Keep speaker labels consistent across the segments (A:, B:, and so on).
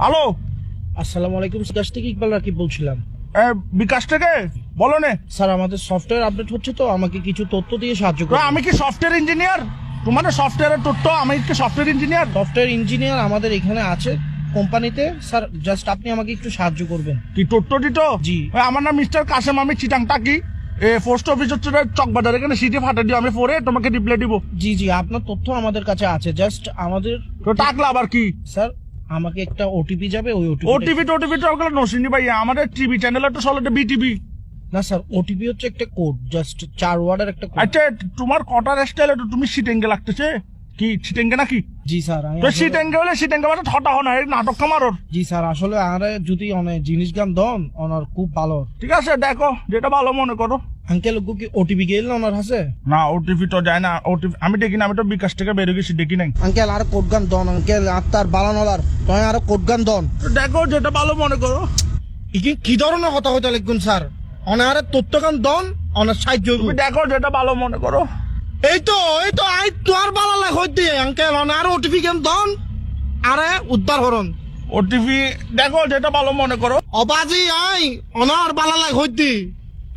A: Hello,
B: আসসালামু আলাইকুম। বিকাশ থেকে ইকবাল রাকিব বলছিলাম।
A: বিকাশ থেকে বলো নে।
B: স্যার আমাদের সফটওয়্যার আপডেট হচ্ছে, তো আমাকে কিছু তথ্য দিয়ে সাহায্য করুন।
A: আমি কি সফটওয়্যার ইঞ্জিনিয়ার? তোমাদের সফটওয়্যারের তথ্য, আমি কি সফটওয়্যার ইঞ্জিনিয়ার?
B: সফটওয়্যার ইঞ্জিনিয়ার আমাদের এখানে আছে কোম্পানিতে। স্যার জাস্ট আপনি আমাকে একটু সাহায্য করবেন।
A: কি তথ্য দিত?
B: জি।
A: আমার নাম মিস্টার কাসেম, আমি চিটাং টাকি। পোস্ট অফিস হচ্ছে চকবাজার, এখানে সিটি ফাটা দিও, আমি পরে তোমাকে রিপ্লাই দিব।
B: জি জি, আপনার তথ্য আমাদের কাছে আছে। জাস্ট আমাদের
A: তো টাকলা আবার কি?
B: স্যার আমাকে একটা ওটিপি যাবে, ওই
A: ওটিভি ওগুলো নসিনি ভাই, আমাদের টিভি চ্যানেল তো চলে বিটিভি।
B: না স্যার, ওটিপি হচ্ছে একটা কোড, জাস্ট 4 ওয়ার্ডের একটা কোড।
A: আচ্ছা, তোমার কটার স্টাইল তুমি সিটেঙ্গে লাগতেছে কি? সিটেঙ্গে নাকি?
B: জি স্যার,
A: তো সিটেঙ্গে হলে সিটেঙ্গে মানে ঠটা হো না, এই নাটক কামারোর।
B: জি স্যার, আসলে আরে যদি অনেক জিনিস গান দন ওনার খুব ভালো।
A: ঠিক আছে, দেখো যেটা ভালো মনে করো।
B: আঙ্কেল কি ওটিপি গেল না ওনার হাসে?
A: না, ওটিপি তো যায় না। ওটিপি আমি দেখি না, আমি তো বিকাশ থেকে বেরো গেছি, দেখি নাই।
B: আঙ্কেল আর কোড গান দন, আঙ্কেল আত্মার বালানলার তয় আর কোড গান দন।
A: দেখো যেটা ভালো মনে করো।
B: কি ধরনের কথা হইতে লিখুন স্যার? অনারে তথ্য গান দন, অনার সাহায্য
A: তুমি দেখো যেটা ভালো মনে করো।
B: এই তো আই তোর বালা লাগ হইতে আঙ্কেল অনার ওটিপি গান দন, আরে উদ্ধার হরন।
A: ওটিপি দেখো যেটা ভালো মনে করো।
B: অবাজি আই অনার বালা লাগ হইতে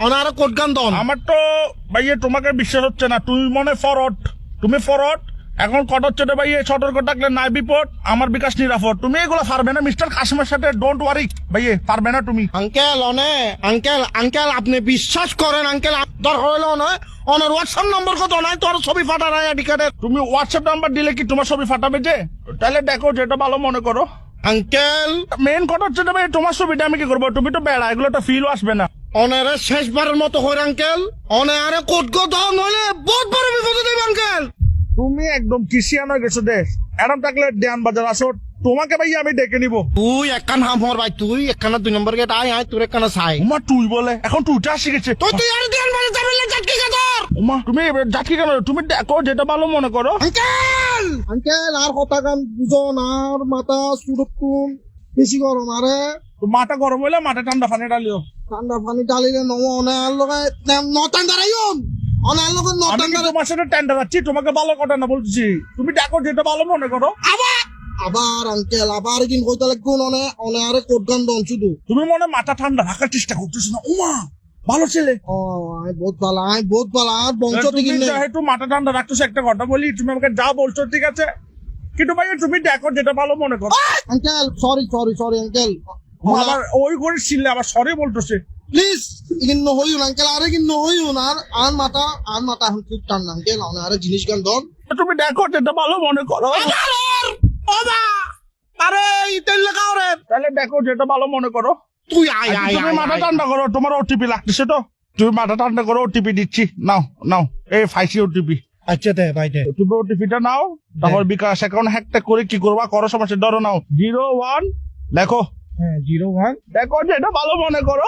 B: অনার কোড গান দন।
A: আমার তো ভাইয়ে তোমাকে বিশ্বাস হচ্ছে না, তুমি মনে ফরওয়ার্ড, তুমি ফরওয়ার্ড। এখন কট হচ্ছে রে ভাইয়ে, সতর্ক থাকলে নাই বিপদ, আমার বিকাশ নিরাপদ। তুমি এগুলো পারবে না মিস্টার কাশিমের সাথে, ডোন্ট ওয়ারি ভাইয়ে, পারবে না তুমি।
B: আঙ্কেল আঙ্কেল আপনি বিশ্বাস করেন আঙ্কেল? দর হইল নয় অনার হোয়াটসঅ্যাপ নম্বর কত নাই তোর ছবি ফাটা নাই আইডি কার্ডের।
A: তুমি হোয়াটসঅ্যাপ নাম্বার দিলে কি তোমার ছবি ফাটাবে যে? তাহলে দেখো যেটা ভালো মনে করো।
B: আঙ্কেল
A: মেন কথা হচ্ছে রে ভাই, তোমার ছবিটা আমি কি করবো? তুমি তো বেড়া, এগুলো তো ফিলও আসবে না।
B: অনারে শেষবারের মতো হই আঙ্কেল, অনারে কোড গো দাও নইলে বহুত বড় বিপদে দেব আঙ্কেল।
A: তুমি একদম কিসিয়ান হয়ে গেছো দেশ। এরম থাকলে দেয়ান বাজার আসো, তোমাকে ভাই আমি ডেকে নিবো।
B: তুই একখান হাম হর ভাই, তুই একখানা 2 নম্বর গেট আয় তোর একখানা চাই।
A: উমা তুই বলে, এখন তুইটা শিখেছে।
B: তুই আর দিয়ান বাজে যাবে না জাটকি গাদর।
A: উমা তুমি যাচ্ছি কেন? তুমি দেখো যেটা ভালো মনে করো।
B: আঙ্কেল আর কথা গান বুঝন, আর মাথা সুরক্ষণ বেশি গরম। আরে
A: তো মাথা গরম হইলে মাথা ঠান্ডা পানি ডালিও।
B: ঠান্ডা পানি ডালিলে নম অনার লগে নটান দাঁড়াইন, অনার লগে
A: আমি
B: নটান
A: কি তোমার সাথে টেন্ডার আছি? তোমাকে ভালো কথা না বলছি, তুমি দেখো যেটা ভালো মনে করো।
B: আবার আঙ্কেল আবার কিন কইতে লাগবো অনারে কোড গান দন শুধু।
A: তুমি মনে মাথা ঠান্ডা রাখার চেষ্টা করতেছো না? উমা ভালো ছেলে।
B: ও আই বহুত ভালো আর বংশ
A: তুমি
B: থেকে
A: যেহেতু মাথা ঠান্ডা রাখতেছো, একটা কথা বলি, তুমি আমাকে যা বলছো ঠিক আছে, কিন্তু ভাই তুমি দেখো যেটা ভালো মনে করো।
B: Uncle sorry uncle.
A: আবার ওই করে ছিলে আবার সরি বলতেছে।
B: প্লিজ কিন্তু হইউন আঙ্কেল, আরে কিন্তু হইউন আর মাথা এখন খুব টান আঙ্কেল, আরে জিনিস গান দন।
A: তুমি দেখো যেটা ভালো মনে করো।
B: আরে ইতেল লাগাও রে।
A: তাহলে দেখো যেটা ভালো মনে করো।
B: তুই আয়
A: তুমি মাথা ঠান্ডা করো, তোমার ওটিপি লাগতেছে তো, তুমি মাথা ঠান্ডা করো, ওটিপি দিচ্ছি, নাও এই ফাইসি ওটিপি।
B: আচ্ছা দে ভাই দে।
A: তুমি ওটিপিটা নাও, তারপর বিকাশ অ্যাকাউন্ট হ্যাকটা করে কি করবা করো, সমস্যা ধরো নাও 01 দেখো।
B: হ্যাঁ 01
A: দেখো যেটা ভালো মনে করো।